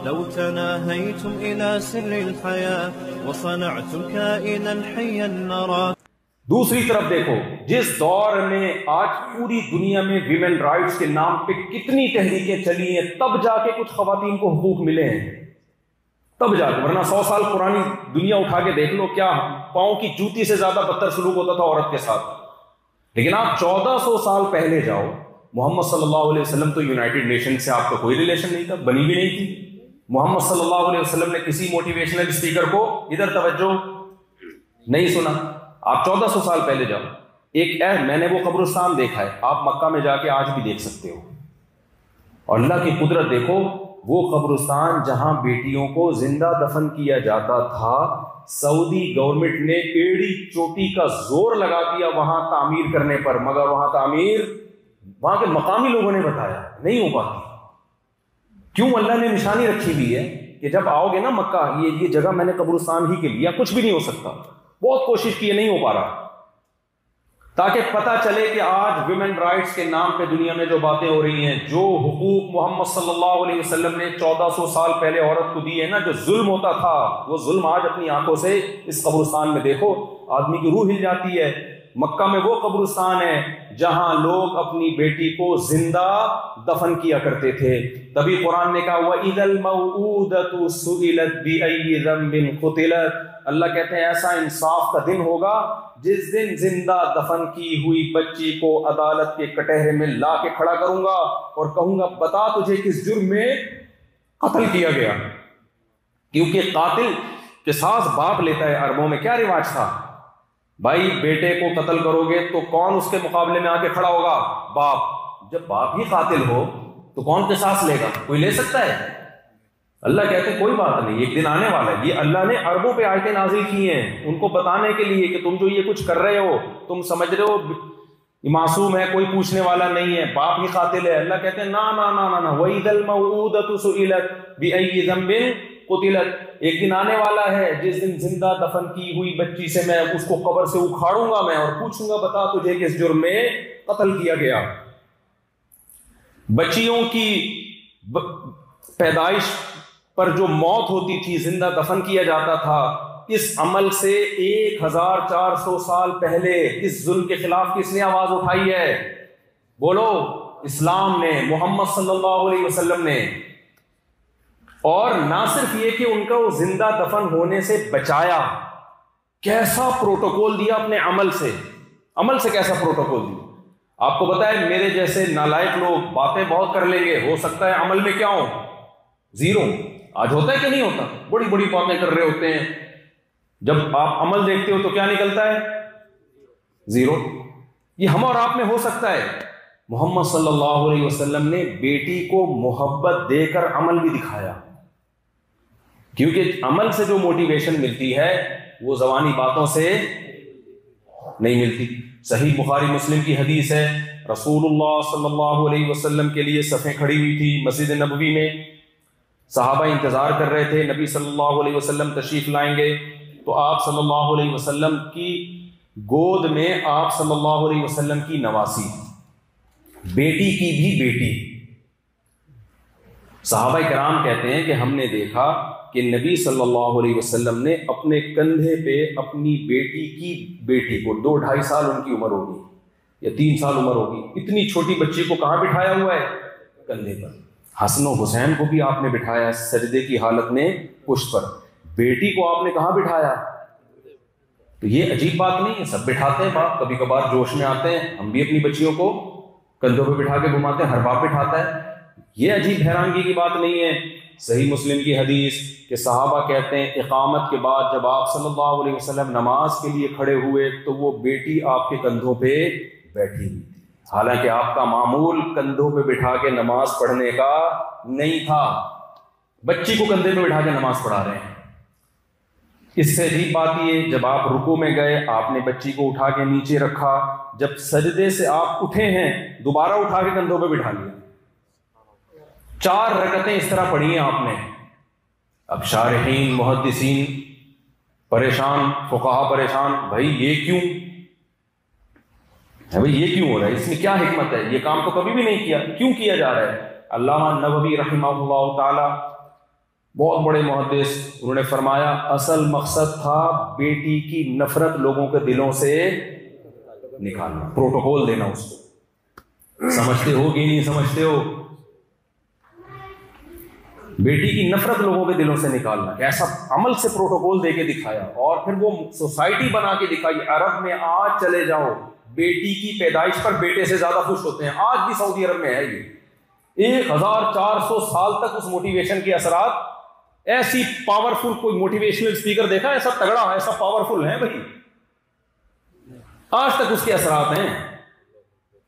لو تناهيتم إلى سر الحياة وصنعتم كائنا حيا نرى. دوسری طرف دیکھو، جس دور میں آج پوری دنیا میں ویمن رائٹس کے نام پہ کتنی تحریکیں چلی ہیں، تب جا کے کچھ خواتین کو حقوق ملے ہیں، تب جا کے، ورنہ 100 سال پرانی دنیا اٹھا کے دیکھ لو، کیا پاؤں کی جوتی سے زیادہ بدتر سلوک ہوتا تھا عورت کے ساتھ. لیکن آپ 1400 سال پہلے جاؤ، محمد صلی اللہ علیہ وسلم تو یونائٹڈ نیشن سے آپ کا کوئی ریلیشن نہیں تھا، بنی بھی نہیں تھی. محمد صلی اللہ علیہ وسلم نے کسی موٹیویشنل اسپیکر کو ادھر توجہ نہیں سنا. آپ 1400 سال پہلے جاؤ، میں نے وہ قبرستان دیکھا ہے، آپ مکہ میں جا کے آج بھی دیکھ سکتے ہو. اور اللہ کی قدرت دیکھو، وہ قبرستان جہاں بیٹیوں کو زندہ دفن کیا جاتا تھا، سعودی گورنمنٹ نے ایڑی چوٹی کا زور لگا دیا وہاں تعمیر کرنے پر، مگر وہاں تعمیر وہاں کے مقامی لوگوں نے بتایا نہیں ہو پاتی. کیوں؟ اللہ نے نشانی رکھی ہوئی ہے کہ جب آؤ گے نا مکہ، یہ جگہ میں نے قبرستان ہی کے لیا، کچھ بھی نہیں ہو سکتا. بہت کوشش کی ہے، نہیں ہو پا رہا، تاکہ پتہ چلے کہ آج ویمن رائٹس کے نام پہ دنیا میں جو باتیں ہو رہی ہیں، جو حقوق محمد صلی اللہ علیہ وسلم نے 1400 سال پہلے عورت کو دی ہے نا، جو ظلم ہوتا تھا، وہ ظلم آج اپنی آنکھوں سے اس قبرستان میں دیکھو، آدمی کی روح ہل جاتی ہے. مکہ میں وہ قبرستان ہے جہاں لوگ اپنی بیٹی کو زندہ دفن کیا کرتے تھے. تبھی قرآن نے کہا وَإِذَا الْمَوْءُودَةُ سُئِلَتْ بِأَيِّ ذَنبٍ قُتِلَتْ. اللہ کہتے ہیں ایسا انصاف کا دن ہوگا جس دن زندہ دفن کی ہوئی بچی کو عدالت کے کٹہرے میں لا کے کھڑا کروں گا اور کہوں گا بتا تجھے کس جرم میں قتل کیا گیا. کیونکہ قاتل قصاص باپ لیتا ہے. عربوں میں کیا رواج تھا؟ بھائی بیٹے کو قتل کرو گے تو کون اس کے مقابلے میں آ کے کھڑا ہوگا؟ باپ. جب باپ ہی قاتل ہو تو کون قصاص لے گا؟ کوئی لے سکتا ہے؟ اللہ کہتے ہیں کوئی بات نہیں، ایک دن آنے والا ہے. یہ اللہ نے عربوں پہ آیتیں نازل کی ہیں ان کو بتانے کے لیے کہ تم جو یہ کچھ کر رہے ہو، تم سمجھ رہے ہو معصوم ہے، کوئی پوچھنے والا نہیں ہے، باپ ہی قاتل ہے. اللہ کہتے ہیں نا نا نا نا وَإِذَا الْمَوْءُودَةُ سُئِلَتْ بِأَيِّ ذَنبٍ قُتِلَتْ. ایک دن آنے والا ہے جس دن زندہ دفن کی ہوئی بچی سے میں اس کو قبر سے اکھاڑوں گا میں اور پوچھوں گا بتا تجھے کس جرم میں قتل کیا گیا. بچیوں کی پیدائش پر جو موت ہوتی تھی، زندہ دفن کیا جاتا تھا، اس عمل سے 1400 سال پہلے اس ظلم کے خلاف کس نے آواز اٹھائی ہے؟ بولو، اسلام نے، محمد صلی اللہ علیہ وسلم نے. اور نہ صرف یہ کہ ان کا وہ زندہ دفن ہونے سے بچایا، کیسا پروٹوکول دیا اپنے عمل سے. عمل سے کیسا پروٹوکول دیا؟ آپ کو پتا ہے میرے جیسے نالائق لوگ باتیں بہت کر لیں گے، ہو سکتا ہے عمل میں کیا ہو؟ زیرو. آج ہوتا ہے کہ نہیں ہوتا؟ بڑی بڑی باتیں کر رہے ہوتے ہیں، جب آپ عمل دیکھتے ہو تو کیا نکلتا ہے؟ زیرو. یہ ہم اور آپ میں ہو سکتا ہے. محمد صلی اللہ علیہ وسلم نے بیٹی کو محبت دے کر عمل بھی دکھایا، کیونکہ عمل سے جو موٹیویشن ملتی ہے وہ زبانی باتوں سے نہیں ملتی. صحیح بخاری مسلم کی حدیث ہے، رسول اللہ صلی اللہ علیہ وسلم کے لیے صفیں کھڑی ہوئی تھی مسجد نبوی میں، صحابہ انتظار کر رہے تھے نبی صلی اللہ علیہ وسلم تشریف لائیں گے، تو آپ صلی اللہ علیہ وسلم کی گود میں آپ صلی اللہ علیہ وسلم کی نواسی، بیٹی کی بھی بیٹی. صحابہ کرام کہتے ہیں کہ ہم نے دیکھا کہ نبی صلی اللہ علیہ وسلم نے اپنے کندھے پہ اپنی بیٹی کی بیٹی کو، 2-2.5 سال ان کی عمر ہوگی یا 3 سال عمر ہوگی، اتنی چھوٹی بچی کو کہاں بٹھایا ہوا ہے؟ کندھے پر. حسن و حسین کو بھی آپ نے بٹھایا سجدے کی حالت میں پشت پر. بیٹی کو آپ نے کہاں بٹھایا؟ تو یہ عجیب بات نہیں ہے، سب بٹھاتے ہیں باپ، کبھی کبھار جوش میں آتے ہیں، ہم بھی اپنی بچیوں کو کندھوں پہ بٹھا کے گھماتے ہیں، ہر باپ بٹھاتا ہے. یہ عجیب حیرانگی کی بات نہیں ہے. صحیح مسلم کی حدیث کہ صحابہ کہتے ہیں اقامت کے بعد جب آپ صلی اللہ علیہ وسلم نماز کے لیے کھڑے ہوئے تو وہ بیٹی آپ کے کندھوں پہ بیٹھی ہوئی تھی، حالانکہ آپ کا معمول کندھوں پہ بٹھا کے نماز پڑھنے کا نہیں تھا. بچی کو کندھے پہ بٹھا کے نماز پڑھا رہے ہیں. اس سے عجیب بات یہ، جب آپ رکوع میں گئے آپ نے بچی کو اٹھا کے نیچے رکھا، جب سجدے سے آپ اٹھے ہیں دوبارہ اٹھا کے کندھوں پہ بٹھا لیا. 4 رکعتیں اس طرح پڑھی ہیں آپ نے. اب شارحین محدثین پریشان، فقہا پریشان، بھائی یہ کیوں ہے؟ بھائی یہ کیوں ہو رہا ہے؟ اس میں کیا حکمت ہے؟ یہ کام تو کبھی بھی نہیں کیا، کیوں کیا جا رہا ہے؟ علامہ نووی رحمہ اللہ تعالی بہت بڑے محدث، انہوں نے فرمایا اصل مقصد تھا بیٹی کی نفرت لوگوں کے دلوں سے نکالنا، پروٹوکول دینا اس کو۔ سمجھتے ہو کہ نہیں سمجھتے ہو؟ بیٹی کی نفرت لوگوں کے دلوں سے نکالنا، ایسا عمل سے پروٹوکول دے کے دکھایا، اور پھر وہ سوسائٹی بنا کے دکھائی۔ عرب میں آج چلے جاؤ، بیٹی کی پیدائش پر بیٹے سے زیادہ خوش ہوتے ہیں، آج بھی سعودی عرب میں ہے یہ۔ 1400 سال تک اس موٹیویشن کے اثرات، ایسی پاورفل کوئی موٹیویشنل اسپیکر دیکھا ایسا تگڑا، ایسا پاورفل ہے بھائی، آج تک اس کے اثرات ہیں۔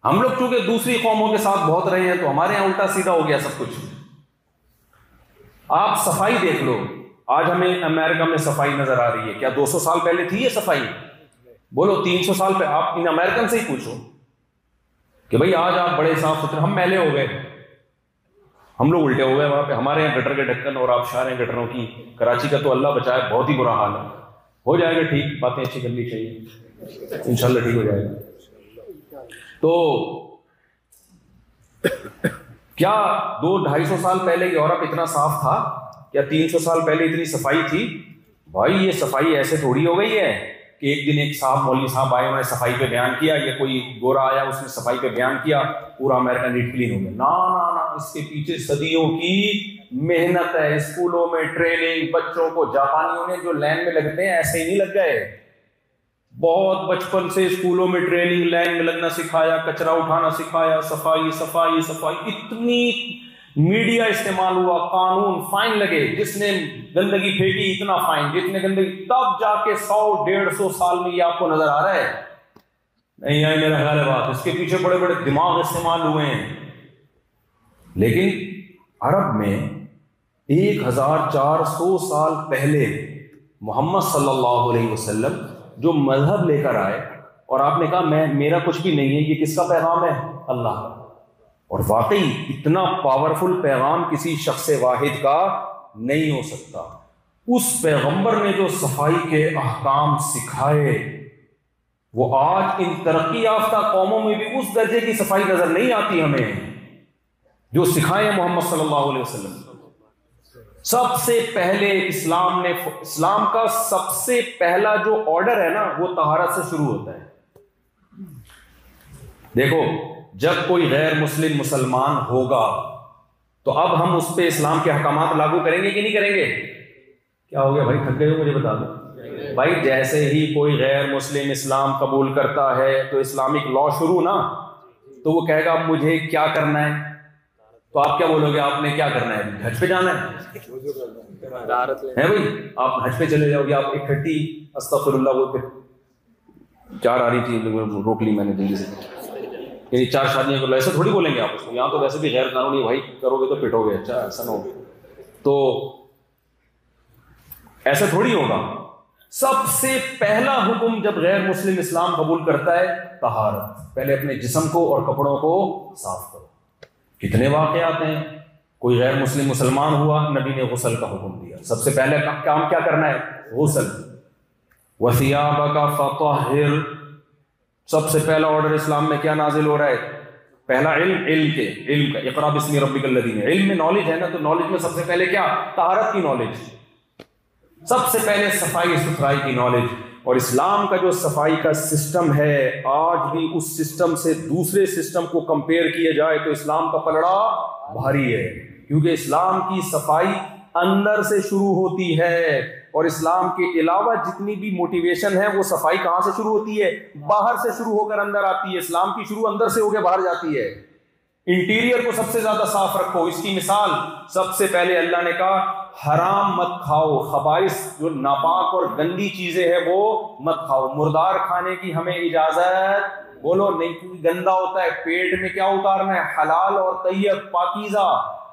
ہم لوگ چونکہ دوسری قوموں کے ساتھ بہت رہے ہیں تو ہمارے یہاں الٹا سیدھا ہو گیا سب کچھ۔ آپ صفائی دیکھ لو، آج ہمیں امریکہ میں صفائی نظر آ رہی ہے، کیا 200 سال پہلے تھی یہ صفائی؟ بولو 300 سال پہ، آپ ان امریکن سے ہی پوچھو کہ بھائی آج آپ بڑے صاف ستھرے، ہم میلے ہو گئے، ہم لوگ الٹے ہو گئے وہاں پہ، ہمارے یہاں گٹر کے ڈھکن اور آبشار ہیں گٹروں کی، کراچی کا تو اللہ بچائے بہت ہی برا حال ہے۔ ہو جائے گا ٹھیک، باتیں اچھی کرنی چاہیے، انشاءاللہ ٹھیک ہو جائے گا۔ تو کیا 200-250 سال پہلے یورپ اتنا صاف تھا؟ کیا 300 سال پہلے اتنی صفائی تھی؟ بھائی یہ صفائی ایسے تھوڑی ہو گئی ہے کہ ایک دن ایک صاحب مولوی صاحب آئے، انہوں نے صفائی پہ بیان کیا، یا کوئی گورا آیا اس نے صفائی پہ بیان کیا، پورا امریکہ نیٹ کلین ہو گیا۔ نا، اس کے پیچھے صدیوں کی محنت ہے، اسکولوں میں ٹریننگ، بچوں کو جاپانیوں نے جو لائن میں لگتے ہیں ایسے ہی نہیں لگ گئے، بہت بچپن سے اسکولوں میں ٹریننگ، لائن میں لگنا سکھایا، کچرا اٹھانا سکھایا، صفائی صفائی صفائی، اتنی میڈیا استعمال ہوا، قانون، فائن لگے، جس نے گندگی پھینکی اتنا فائن، جتنے گندگی، تب جا کے 100-150 سال میں یہ آپ کو نظر آ رہا ہے؟ نہیں آئی میرا خیال ہے بات، اس کے پیچھے بڑے بڑے دماغ استعمال ہوئے ہیں۔ لیکن عرب میں 1400 سال پہلے محمد صلی اللہ علیہ وسلم جو مذہب لے کر آئے، اور آپ نے کہا میرا کچھ بھی نہیں ہے، یہ کس کا پیغام ہے؟ اللہ کا۔ اور واقعی اتنا پاورفل پیغام کسی شخص واحد کا نہیں ہو سکتا۔ اس پیغمبر نے جو صفائی کے احکام سکھائے، وہ آج ان ترقی یافتہ قوموں میں بھی اس درجے کی صفائی نظر نہیں آتی ہمیں جو سکھائے محمد صلی اللہ علیہ وسلم۔ سب سے پہلے اسلام کا سب سے پہلا جو آرڈر ہے نا، وہ طہارت سے شروع ہوتا ہے۔ دیکھو، جب کوئی غیر مسلم مسلمان ہوگا تو اب ہم اس پہ اسلام کے احکامات لاگو کریں گے کہ نہیں کریں گے؟ کیا ہو گیا بھائی، تھک گئے ہو؟ مجھے بتا دو بھائی، جیسے ہی کوئی غیر مسلم اسلام قبول کرتا ہے تو اسلامک لا شروع نا، تو وہ کہے گا اب مجھے کیا کرنا ہے، تو آپ کیا بولو گے؟ آپ نے کیا کرنا ہے؟ حج پہ جانا ہے بھائی، آپ حج پہ چلے جاؤ گے، آپ 130 استغفر اللہ، وہ پھر 4 آ رہی تھی روک لی میں نے جلدی سے، یعنی 4 شادیاں کر لو، ایسا تھوڑی بولیں گے آپ اس کو، یہاں تو ویسے بھی غیر قانونی، بھائی کرو گے تو پٹو گے، اچھا ایسا نہ ہو، تو ایسا تھوڑی ہوگا۔ سب سے پہلا حکم جب غیر مسلم اسلام قبول کرتا ہے، طہارت، پہلے اپنے جسم کو اور کپڑوں کو صاف کرو۔ کتنے واقعات ہیں، کوئی غیر مسلم مسلمان ہوا، نبی نے غسل کا حکم دیا، سب سے پہلے کام کیا کرنا ہے؟ غسل۔ وَثِيَابَكَ فَطَهِّرْ، سب سے پہلا آرڈر اسلام میں کیا نازل ہو رہا ہے؟ پہلا علم کا، اقرأ بسم ربک الذی، علم میں نالج ہے نا، تو نالج میں سب سے پہلے کیا؟ طہارت کی نالج، سب سے پہلے صفائی ستھرائی کی نالج۔ اور اسلام کا جو صفائی کا سسٹم ہے، آج بھی اس سسٹم سے دوسرے سسٹم کو کمپیئر کیا جائے تو اسلام کا پلڑا بھاری ہے، کیونکہ اسلام کی صفائی اندر سے شروع ہوتی ہے، اور اسلام کے علاوہ جتنی بھی موٹیویشن ہے وہ صفائی کہاں سے شروع ہوتی ہے؟ باہر سے شروع ہو کر اندر آتی ہے۔ اسلام کی شروع اندر سے ہو کے باہر جاتی ہے۔ انٹیریئر کو سب سے زیادہ صاف رکھو۔ اس کی مثال سب سے پہلے اللہ نے کہا حرام مت کھاؤ، خبائث جو ناپاک اور گندی چیزیں ہیں وہ مت کھاؤ۔ مردار کھانے کی ہمیں اجازت بولو نہیں، کیونکہ گندا ہوتا ہے۔ پیٹ میں کیا اتارنا ہے؟ حلال اور طیب پاکیزہ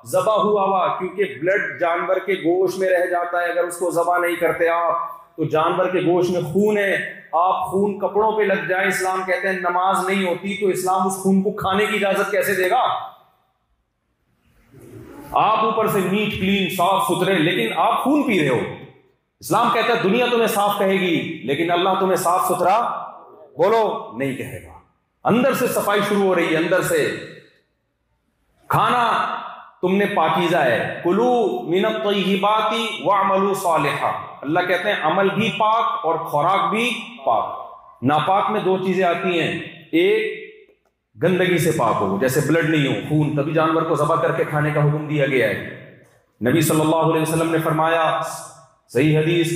ذبح ہوا ہوا، کیونکہ بلڈ جانور کے گوشت میں رہ جاتا ہے، اگر اس کو ذبح نہیں کرتے آپ تو جانور کے گوشت میں خون ہے، آپ خون کپڑوں پہ لگ جائے، اسلام کہتے ہیں نماز نہیں ہوتی، تو اسلام اس خون کو کھانے کی اجازت کیسے دے گا؟ آپ اوپر سے نیٹ کلین صاف ستھرے، لیکن آپ خون پی رہے ہو۔ اسلام کہتا ہے دنیا تمہیں صاف کہے گی لیکن اللہ تمہیں صاف ستھرا بولو نہیں کہے گا۔ اندر سے صفائی شروع ہو رہی ہے، اندر سے۔ کھانا تم نے پاکیزہ ہے. کلو من الطیبات واعملوا صالحا. اللہ کہتے ہیں عمل بھی پاک اور خوراک بھی پاک. ناپاک میں دو چیزیں آتی ہیں, ایک گندگی سے پاک ہو, جیسے بلڈ نہیں ہو, خون, تبھی جانور کو ذبح کر کے کھانے کا حکم دیا گیا ہے. نبی صلی اللہ علیہ وسلم نے فرمایا, صحیح حدیث,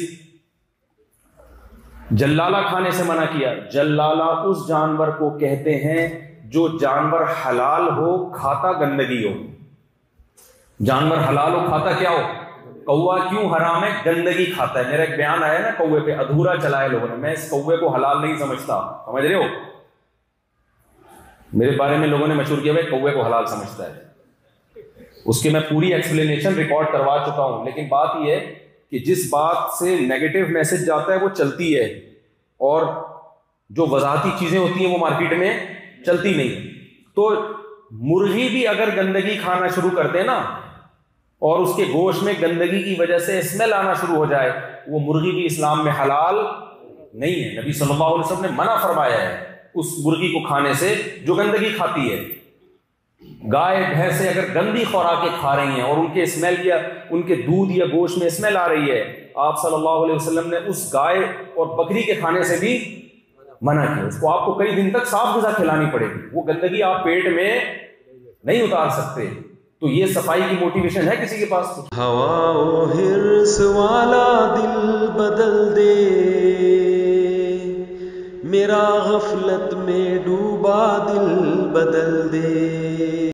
جلالہ کھانے سے منع کیا. جلالہ اس جانور کو کہتے ہیں جو جانور حلال ہو کھاتا گندگی ہو. جانور حلال ہو کھاتا کیا ہو؟ کوا کیوں حرام ہے؟ گندگی کھاتا ہے. میرا ایک بیان آیا نا کوے پہ, ادھورا چلایا لوگوں نے. میں اس کوے کو حلال نہیں سمجھتا, سمجھ رہے ہو؟ میرے بارے میں لوگوں نے مشہور کیا بھائی کوے کو حلال سمجھتا ہے. اس کی میں پوری ایکسپلینیشن ریکارڈ کروا چکا ہوں. لیکن بات یہ ہے کہ جس بات سے نیگیٹو میسج جاتا ہے وہ چلتی ہے, اور جو وضاحتی چیزیں ہوتی ہیں وہ مارکیٹ میں چلتی نہیں. تو مرغی بھی اگر گندگی کھانا شروع کر دے نا, اور اس کے گوشت میں گندگی کی وجہ سے اسمیل آنا شروع ہو جائے, وہ مرغی بھی اسلام میں حلال نہیں ہے. نبی صلی اللہ علیہ وسلم نے منع فرمایا ہے اس مرغی کو کھانے سے جو گندگی کھاتی ہے. گائے بھینسیں اگر گندی خوراکیں کھا رہی ہیں اور ان کے اسمیل یا ان کے دودھ یا گوشت میں اسمیل آ رہی ہے, آپ صلی اللہ علیہ وسلم نے اس گائے اور بکری کے کھانے سے بھی منع کیا. اس کو آپ کو کئی دن تک صاف غذا کھلانی پڑے گی, وہ گندگی آپ پیٹ میں نہیں اتار سکتے. تو یہ صفائی کی موٹیویشن ہے کسی کے پاس؟ ہوا و حرص والا دل بدل دے, میرا غفلت میں ڈوبا دل بدل دے.